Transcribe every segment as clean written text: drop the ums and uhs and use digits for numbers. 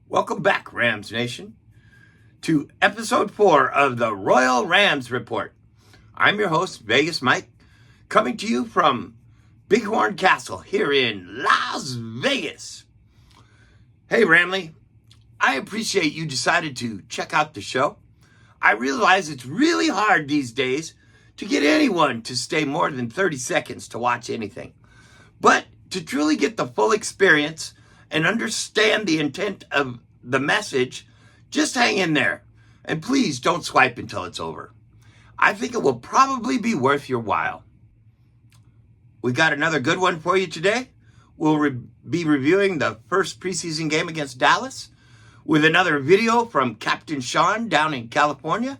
Welcome back, Rams Nation, to episode 4 of the Royal Rams Report. I'm your host, Vegas Mike, coming to you from Bighorn Castle here in Las Vegas. Hey, Ramley, I appreciate you decided to check out the show. I realize it's really hard these days to get anyone to stay more than 30 seconds to watch anything. But to truly get the full experience and understand the intent of the message, just hang in there. And please don't swipe until it's over. I think it will probably be worth your while. We got another good one for you today. We'll be reviewing the first preseason game against Dallas with another video from Captain Sean down in California.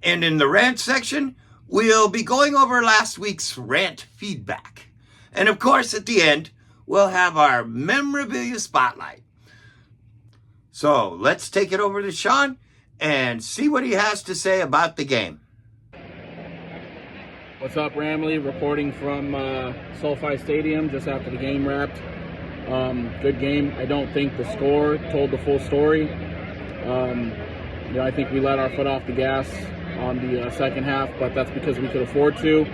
And in the rant section, we'll be going over last week's rant feedback. And of course, at the end, we'll have our memorabilia spotlight. So let's take it over to Sean and see what he has to say about the game. What's up, Ramley? Reporting from SoFi Stadium just after the game wrapped. Good game. I don't think the score told the full story. I think we let our foot off the gas on the second half, but that's because we could afford to.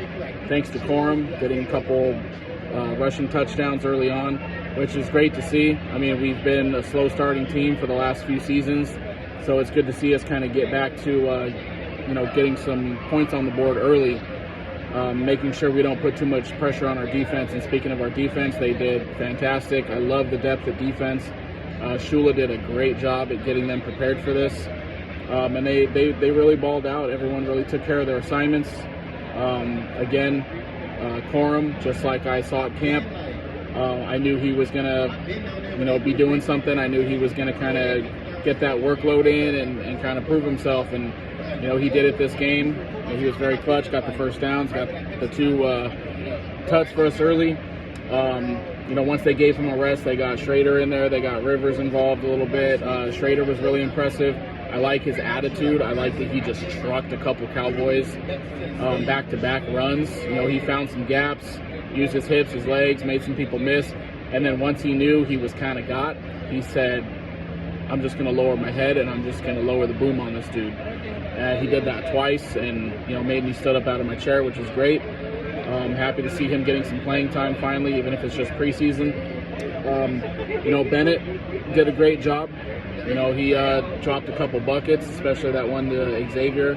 Thanks to Corum getting a couple rushing touchdowns early on, which is great to see. I mean, we've been a slow starting team for the last few seasons, so it's good to see us kind of get back to, getting some points on the board early, making sure we don't put too much pressure on our defense. And speaking of our defense, they did fantastic. I love the depth of defense. Shula did a great job at getting them prepared for this, and they really balled out. Everyone really took care of their assignments. Corum, just like I saw at camp, I knew he was going to, be doing something. I knew he was going to kind of get that workload in and kind of prove himself. And, he did it this game. He was very clutch, got the first downs, got the 2 touch for us early. Once they gave him a rest, they got Schrader in there. They got Rivers involved a little bit. Schrader was really impressive. I like his attitude. I like that he just trucked a couple Cowboys back-to-back runs. He found some gaps, used his hips, his legs, made some people miss. And then once he knew he was kind of got, he said, I'm just going to lower my head and I'm just going to lower the boom on this dude. He did that twice and, made me stood up out of my chair, which is great. Happy to see him getting some playing time finally, even if it's just preseason. Bennett did a great job. He dropped a couple buckets, especially that one to Xavier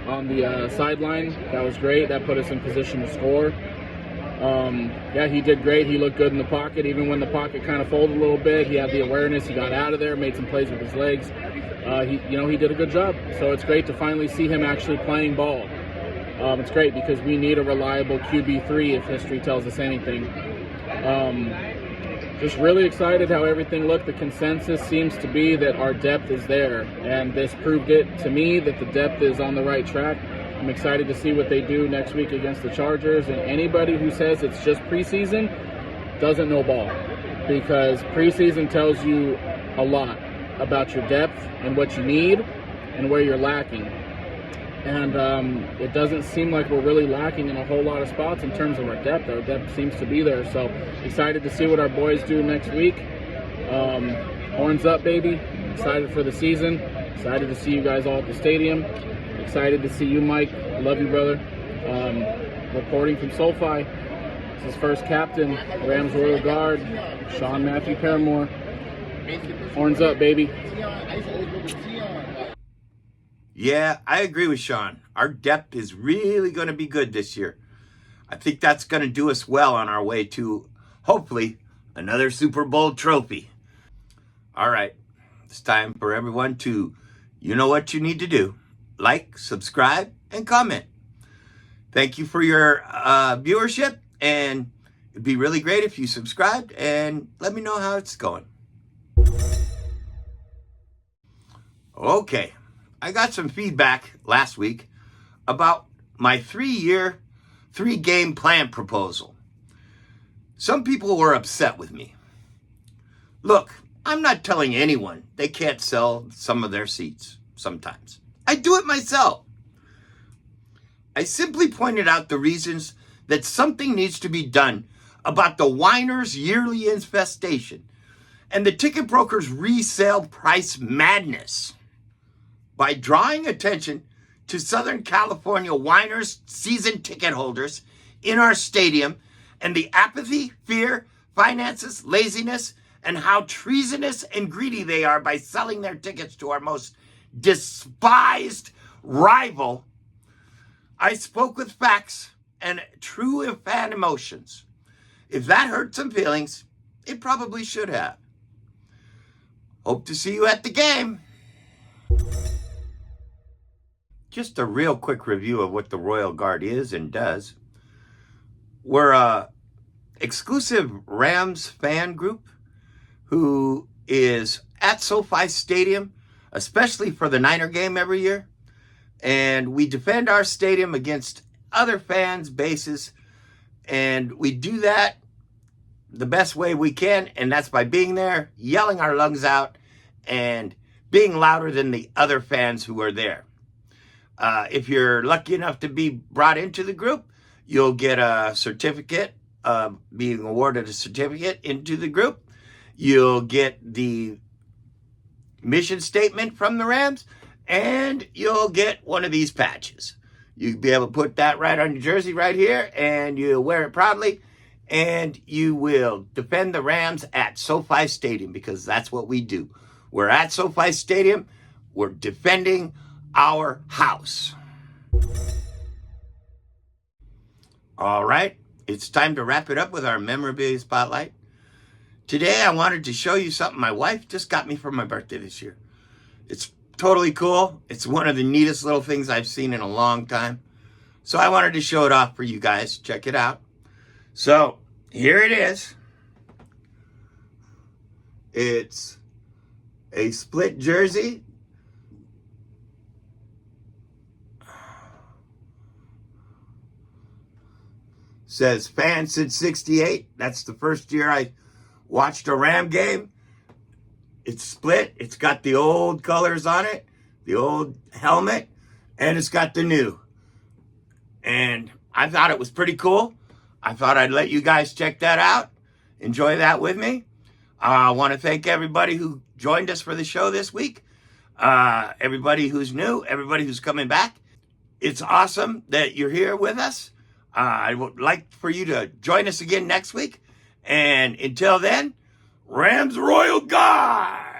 on the sideline. That was great. That put us in position to score. He did great. He looked good in the pocket. Even when the pocket kind of folded a little bit, he had the awareness. He got out of there, made some plays with his legs. He did a good job. So it's great to finally see him actually playing ball. It's great because we need a reliable QB3 if history tells us anything. Just really excited how everything looked. The consensus seems to be that our depth is there, and this proved it to me that the depth is on the right track. I'm excited to see what they do next week against the Chargers, and anybody who says it's just preseason doesn't know ball, because preseason tells you a lot about your depth and what you need and where you're lacking. And it doesn't seem like we're really lacking in a whole lot of spots in terms of our depth. Our depth seems to be there. So excited to see what our boys do next week. Horns up, baby. Excited for the season. Excited to see you guys all at the stadium. Excited to see you, Mike. Love you, brother. Reporting from SoFi. This is first captain, Rams Royal Guard, Sean Matthew Paramore. Horns up, baby. Yeah, I agree with Sean. Our depth is really going to be good this year. I think that's going to do us well on our way to, hopefully, another Super Bowl trophy. All right, it's time for everyone to, you know what you need to do. Like, subscribe, and comment. Thank you for your viewership, and it'd be really great if you subscribed and let me know how it's going. Okay. I got some feedback last week about my 3-year, 3-game plan proposal. Some people were upset with me. Look, I'm not telling anyone they can't sell some of their seats sometimes. I do it myself. I simply pointed out the reasons that something needs to be done about the whiners' yearly infestation and the ticket brokers' resale price madness by drawing attention to Southern California whiners' season ticket holders in our stadium and the apathy, fear, finances, laziness, and how treasonous and greedy they are by selling their tickets to our most despised rival, I spoke with facts and true fan emotions. If that hurt some feelings, it probably should have. Hope to see you at the game. Just a real quick review of what the Royal Guard is and does. We're a exclusive Rams fan group who is at SoFi Stadium, especially for the Niner game every year. And we defend our stadium against other fans' bases. And we do that the best way we can. And that's by being there, yelling our lungs out, and being louder than the other fans who are there. If you're lucky enough to be brought into the group, you'll get a certificate, being awarded a certificate into the group. You'll get the mission statement from the Rams, and you'll get one of these patches. You'll be able to put that right on your jersey right here, and you'll wear it proudly, and you will defend the Rams at SoFi Stadium, because that's what we do. We're at SoFi Stadium. We're defending our house. All right, it's time to wrap it up with our memorabilia spotlight. Today, I wanted to show you something my wife just got me for my birthday this year. It's totally cool. It's one of the neatest little things I've seen in a long time. So I wanted to show it off for you guys. Check it out. So here it is. It's a split jersey. Says fan since '68. That's the first year I watched a Ram game. It's split. It's got the old colors on it, the old helmet, and it's got the new. And I thought it was pretty cool. I thought I'd let you guys check that out. Enjoy that with me. I want to thank everybody who joined us for the show this week. Everybody who's new, everybody who's coming back. It's awesome that you're here with us. I would like for you to join us again next week. And until then, Rams Royal Guard!